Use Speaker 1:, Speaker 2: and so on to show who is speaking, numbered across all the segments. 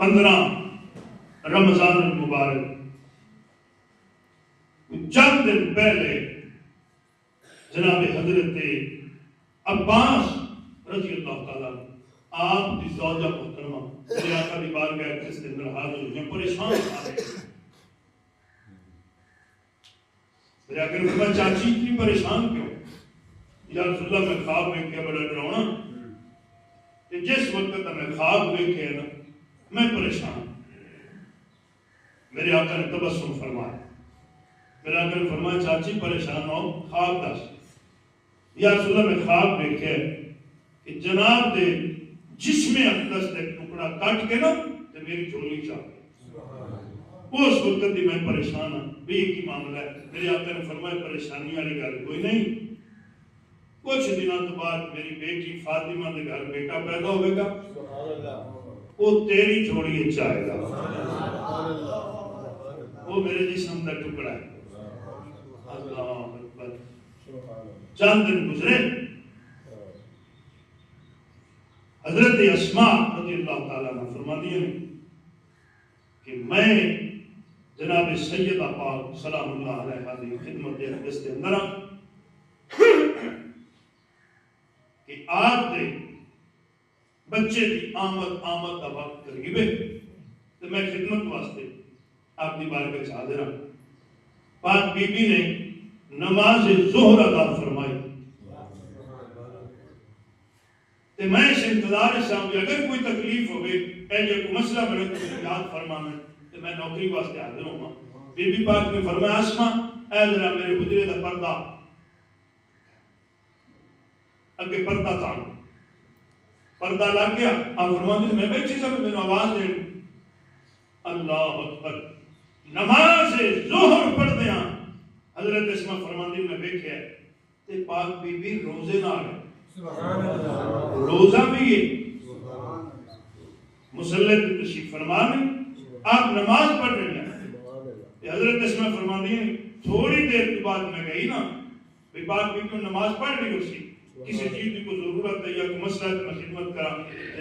Speaker 1: 15 رمضان المبارک چند دن پہلے جناب حضرت عباس رضی اللہ تعالیٰ آپ کی زوجہ محترمہ میرے آقا دی بارگاہ کے اندر حاضر ہوئے پریشان آ رہے میرے آقا نے فرمایا چاچی اتنی پریشان کیوں؟ یا رسول اللہ میں خواب میں کیا بڑا ڈراؤنا کہ جس وقت میں خواب دیکھے نا میں پریشان میرے آقا نے تبسم فرمایا میرے آقا نے فرمایا چاچی پریشان ہو خواب دس یا رسول اللہ میں خواب دیکھے کہ جناب دے جسم اقدس دے ٹکڑا کٹ کے نا تے میری جھولی چاہ اس وقت دی میں پریشان ہوں بھی یہ کی معاملہ ہے میرے آقا نے فرمایا پریشانی والی گل کوئی نہیں کچھ دنوں تو بعد میری بیٹی فاطمہ دے گھر بیٹا پیدا ہوئے گا وہ تیری جھولی چاہے گا وہ میرے جسم کا ٹکڑا ہے اللہ اکبر چند دن گزرے حضرت اسماء رضی اللہ تعالیٰ نے فرما دیا کہ میں جناب سیدہ پاک سلام اللہ علیہ کی خدمت اقدس کے اندر کہ آپ دے بچے کی آمد کا وقت قریب ہے تو میں خدمت واسطے آپ کی بارگاہ میں حاضر ہوں پاک بی بی نے نماز ظہر ادا فرمائی تو میں اس انتظار سے ہوں اگر کوئی تکلیف ہوئے اے جو کوئی مسئلہ بڑے تو یاد فرمانا تو میں نوکری واسطے حاضر ہوں بی بی پاک نے فرمایا اسماء اے ذرا میرے حجرے کا پردہ اگے پردہ تھا پردہ لگ گیا آپ فرماتے میں بیٹھی سب میں آواز دے اللہ اکبر نماز ظہر پڑھ دیا حضرت اسماء فرماندی میں بیٹھے تے پاک بی بی روزے نہ آئے روزہ بھی ہے مسلح کی تشریف فرمانے آپ نماز پڑھ رہے ہیں حضرت اسماء فرماندی ہیں تھوڑی دیر کے بعد میں گئی نا بھی پاک بی بی نماز پڑھ رہی اسی کسی چیز کی ضرورت ہے یا کوئی مسئلہ ہے میں خدمت کرا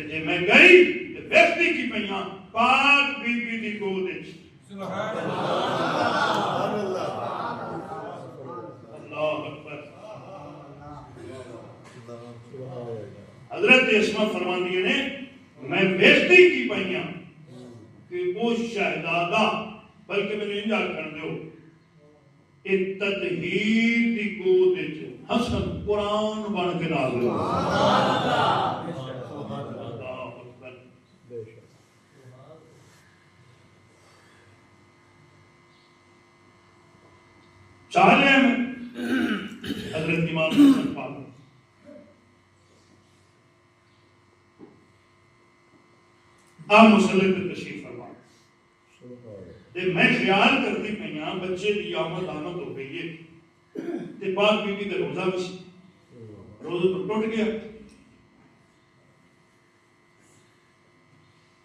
Speaker 1: جے میں گئی تو ویکتی کی پہیاں پاک بی بی دی گود ہے سبحان اللہ اللہ اکبر حضرت اسماء فرماندی نے میں ویکتی کی پہیاں کہ وہ شہزادہ بلکہ میں نے انجا کر دو تطہیر دی گود ہے حسن قرآن بن کے نازل چاہے میں حضرت امام حسن پاک آپ مسلح پہ تشریف فرما میں خیال کرتی پہیاں بچے دی آمد ہو گئی ہے تے پاک بی بی کا روزہ بھی روزہ تو ٹوٹ گیا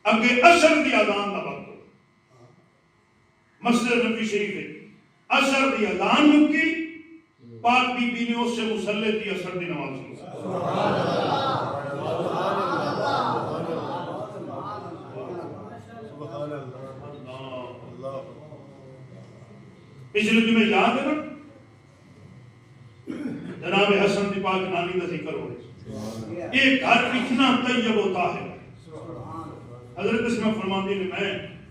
Speaker 1: اگے عصر دی اذان کا وقت مسجد نبوی شریف ہے عصر دی اذان مکی پاک بی بی نے اس سے مسلح دی عصر دی نماز کی پچھلے جمعے یاد ہے نا جناب حسن دی پاک نانی کا ذکر ہو رہا ہے ایک گھر اتنا طیب ہوتا ہے حضرت اسماء فرماندی نے میں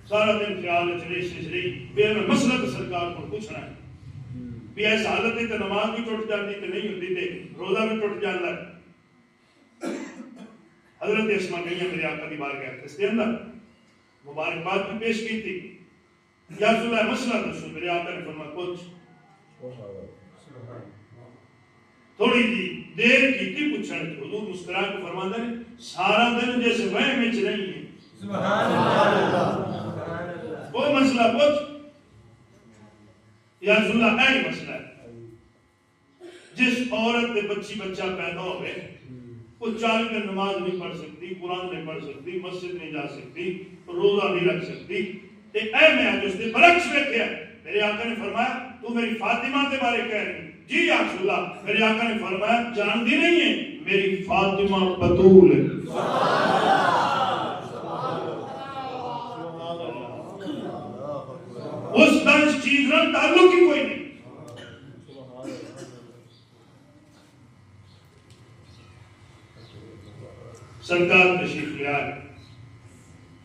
Speaker 1: سارا دن خیال رہی پھر میں مسلک سرکار کو پوچھنا ہے بھی ایسا حالت ہے کہ نماز بھی ٹوٹ جاتی تو نہیں ہوتی تھے روزہ بھی ٹوٹ جاتا ہے حضرت اسماء گئی میرے آقا دی بارگاہ اس کے اندر مبارکباد بھی پیش کی تھی یا رسول اللہ مسئلہ دسو میرے آقا نے فرمایا کچھ تھوڑی جی دیر کی تھی پوچھنے کی حضور مسکرا کے فرماتا ہے سارا دن جیسے وہم وچ نہیں ہے سبحان اللہ کوئی مسئلہ پوچھ یا رسول اللہ اے مسئلہ ہے جس عورت کے بچہ پیدا ہوئے وہ 40 دن نماز نہیں پڑھ سکتی قرآن نہیں پڑھ سکتی مسجد نہیں جا سکتی روزہ نہیں رکھ سکتی تے اے میں آج اس نے برعکس دیکھا میرے آقا نے فرمایا تو میری فاطمہ کے بارے کہہ رہی جی یا رسول اللہ میرے آقا نے فرمایا جانتی نہیں ہے میری فاطمہ بطول ہے چیز نہ تعلق ہی کوئی نہیں. سرکار تشریف لے آئے.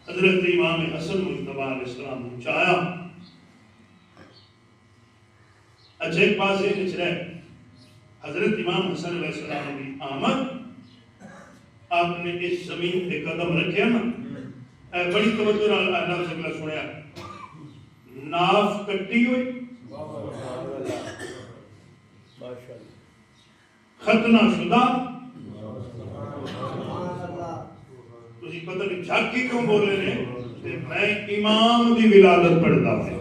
Speaker 1: حضرت امام حسن مجتبی علیہ السلام نے چاہیا. اچھا ایک بات یہ نچ رہے حضرت امام حسن علیہ السلام کی آمد آپ نے اس زمین پہ قدم رکھے نا بڑی توجہ اللہ سے اگلا سنیا. ناف کٹی ہوئی ختنہ شدہ تسی پتہ نہیں جھاکی کیوں بولے نے کہ میں امام دی ولادت پڑھتا ہوں.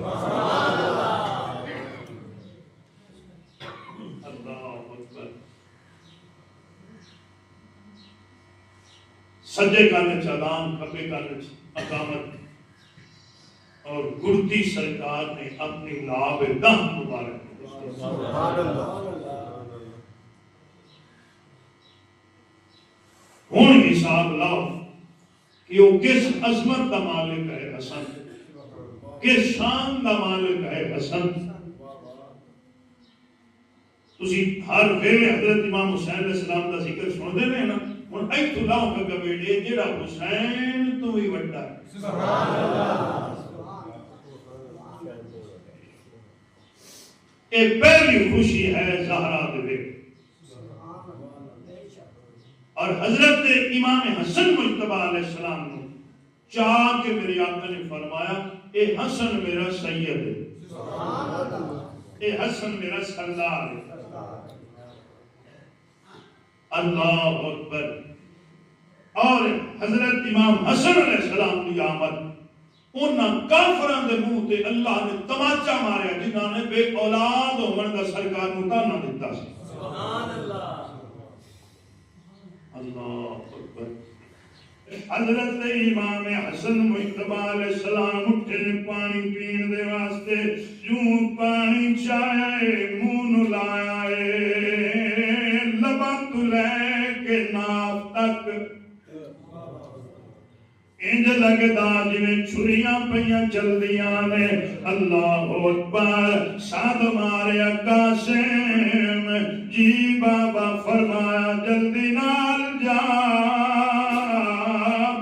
Speaker 1: سجے کان چادام کھبے کان اقامت اور گڑتی سرکار نے اپنی لاب دہ مبارک. ہوں حساب لاؤ کہ وہ کس عظمت کا مالک ہے حسن, کس شان کا مالک ہے حسن. تسی ہر ویلے حضرت امام حسین علیہ السلام کا ذکر سن دے نا ہوں ایتھوں لاؤ کہ بیٹے جڑا حسین تو ہی وڈا ہے. سبحان اللہ. یہ پہلی خوشی ہے زہرا دے اور حضرت امام حسن مجتبی علیہ السلام نے چاہ کے میرے آقا نے فرمایا اے حسن میرا سید ہے, اے حسن میرا سردار ہے. اللہ اکبر. اور حضرت امام حسن علیہ السلام کی آمد انہاں کافران دے منہ تے اللہ نے تماچا ماریا جنہاں نے بے اولاد ہون دا سرکار نوں تانا دتا سی. سبحان اللہ. اللہ اکبر. حضرت امام حسن مجتبی علیہ السلام اٹھے پانی پین دے واسطے یوں پانی چاہے منہ لایا لبا تو لے کے ناف تک انج لگدا جویں چھریاں پیاں چلدیاں نے. اللہ اکبر. ساتھ ماریا قاسم جی بابا فرمایا جلدی نال جا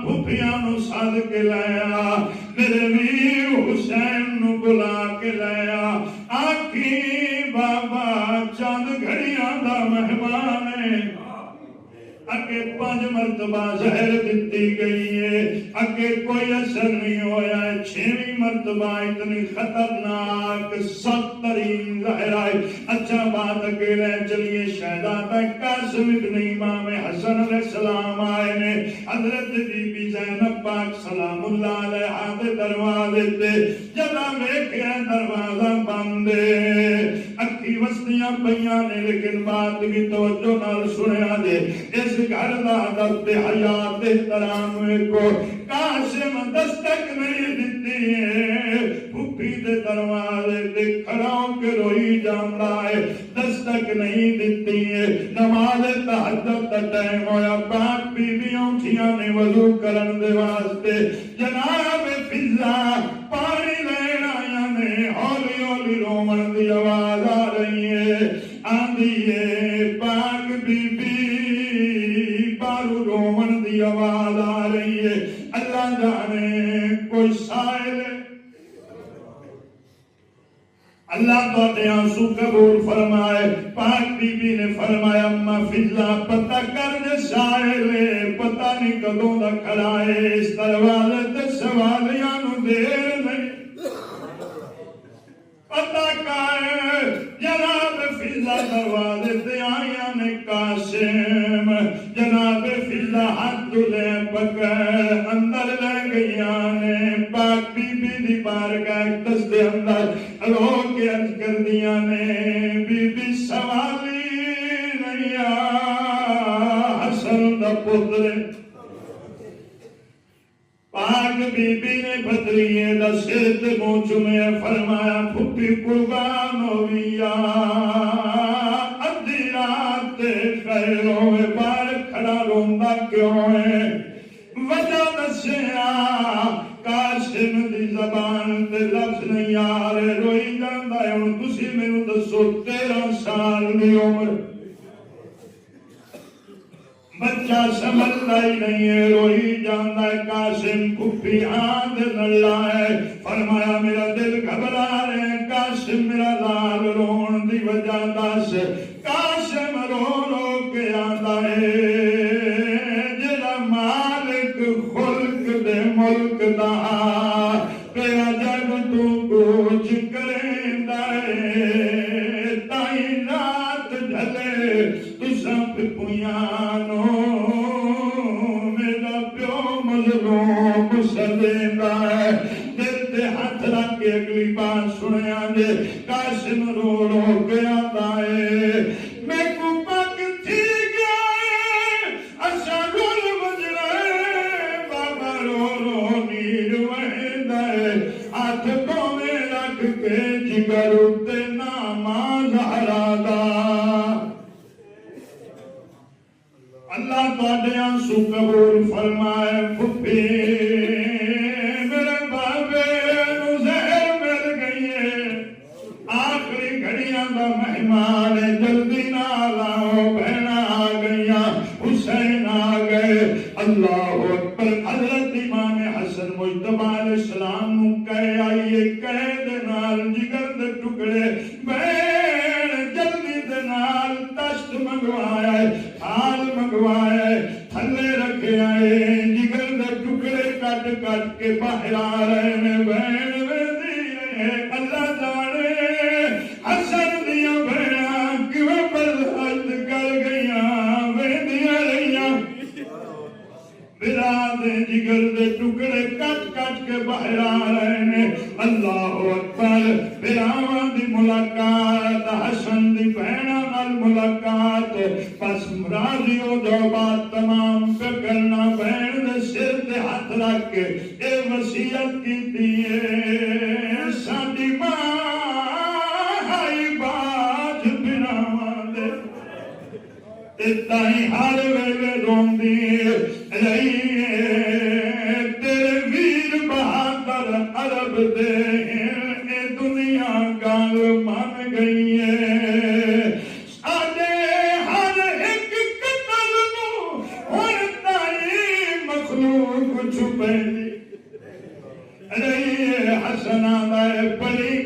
Speaker 1: پھپھیاں نو سد کے لیا میرے ویر حسین نو بلا کے لیا. آکھی بابا چند گھڑیاں دا مہمان ہے اگے 5 مرتبہ زہر دتی گئی ہے اگے کوئی اثر نہیں ہویا ہے. 6ویں مرتبہ اتنی خطرناک سخت ترین زہر آئے. اچھا بات اگے لے چلیے شہزادہ قاسم ابن امام حسن علیہ السلام آئے نے. حضرت بی بی زینب پاک سلام اللہ علیہا دے دروازے تے جدا ویکھیا دروازہ بند اکھی وسطیاں پیاں نے لیکن بات بھی توجہ نال سنیا دے. اس گھر دا حضرت حیات احترام کو قاسم دستک نہیں دیتی ہے. پھپھی دے دروازے تے کھڑا ہو کے روئی جاندا ہے دستک نہیں دیتی ہے. نماز تہجد دا ٹائم ہویا پاک بیویاں اٹھیاں نے وضو کرن دے واسطے جناب فضا پانی لین آیا نے. ہولی ہولی رومن دی آواز آ رہی ہے آندھی ہے پاک بی بی بارو رومن دی آواز آ رہی ہے. اللہ جانے کوئی سائل اللہ تو اپنے آنسو قبول فرمائے. پاک بی بی نے فرمایا اما فضا پتہ کر دے سائل پتہ نہیں کدوں دا کھڑا ہے اس دروازے تے سوالیاں نو دیر نہیں پتہ کائے. جناب فضا دروازے تے آئیاں نے قاسم جناب فضا ہاتھ لے پکے اندر لے گئیاں نے. پاک بی بی دی بارگاہ اقدس دے اندر رو کے عرض کر دیا نے بی بی سوالی نہیں حسن دا پتر. پاک بی بی نے بدریے دا سر تے منہ چومے فرمایا پھپھی قربان ہویا ادھی رات تے خیر ہوئے باہر کھڑا روندا کیوں ہے وجہ دسیا. قاسم دی زبان تے لفظ نہیں آ رہے روئی جا لائی نہیں ہے روئی جاندہ ہے قاسم پھپھی آندھ نڑا ہے فرمایا میرا دل گھبرا رہے قاسم میرا لال رون دی وجہ دس قاسم رو رو کے آندہ ہے جڑا مالک خلق دے ملک دا تیرا جگ تو کچھ کریندا ہے تائی رات ڈھلے تساں پھپھیانو میرا پیو مظلوم سدیندا ہے دل تے ہاتھ رکھ کے اگلی بات سنیا جے قاسم رو رو کے آندا ہے میں کو پک تھی گیا ہے اسا گل وجڑا ہے بابا رو رو نیر وہدا ہے ہاتھ پاویں رکھ کے جگر تے نام زہرا دا اللہ تواڈے آنسو قبول فرمائے پھپھی میرے بابے نو زہر مل گئی ہے آخری گھڑیاں دا مہمان ہے جلدی نال آؤ بہناں آ گئیاں حسین آ گئے اللہ اکبر حضرت امام حسن مجتبی علیہ السلام نو کہے آئیے کہے دے نال جگر دے ٹکڑے بہن جلدی دے نال تشت منگوایا ہے کھال منگوایا ہے تھلے رکھے آئے جگر دے ٹکڑے کٹ کٹ کے باہر آ رہے ہیں بہن ویدی ہے اللہ جانے حسن دیا بہناں کیوں برداشت کر گئیاں ویدیاں رہیاں براد جگر دے ٹکڑے کٹ کٹ کے باہر آ رہے ہیں اللہ اکبر براواں دی ملاقات حسن دی بہناں نال ملاقات پس راضی ہو جاؤ بات تمام پہ کرنا بہن دے سر تے ہاتھ رکھ کے اے وصیت کیتی ہے ساڈی ماں ہائی باج براواں دے تائی ہر ویلے روندی رہی ہے تیرے ویر بہادر عرب دے اے دنیا گال مان گئی ہے ساڈے ہر ایک قتل نو ہن تائی مخلوق چھپے رہی ہے حسناں دا پری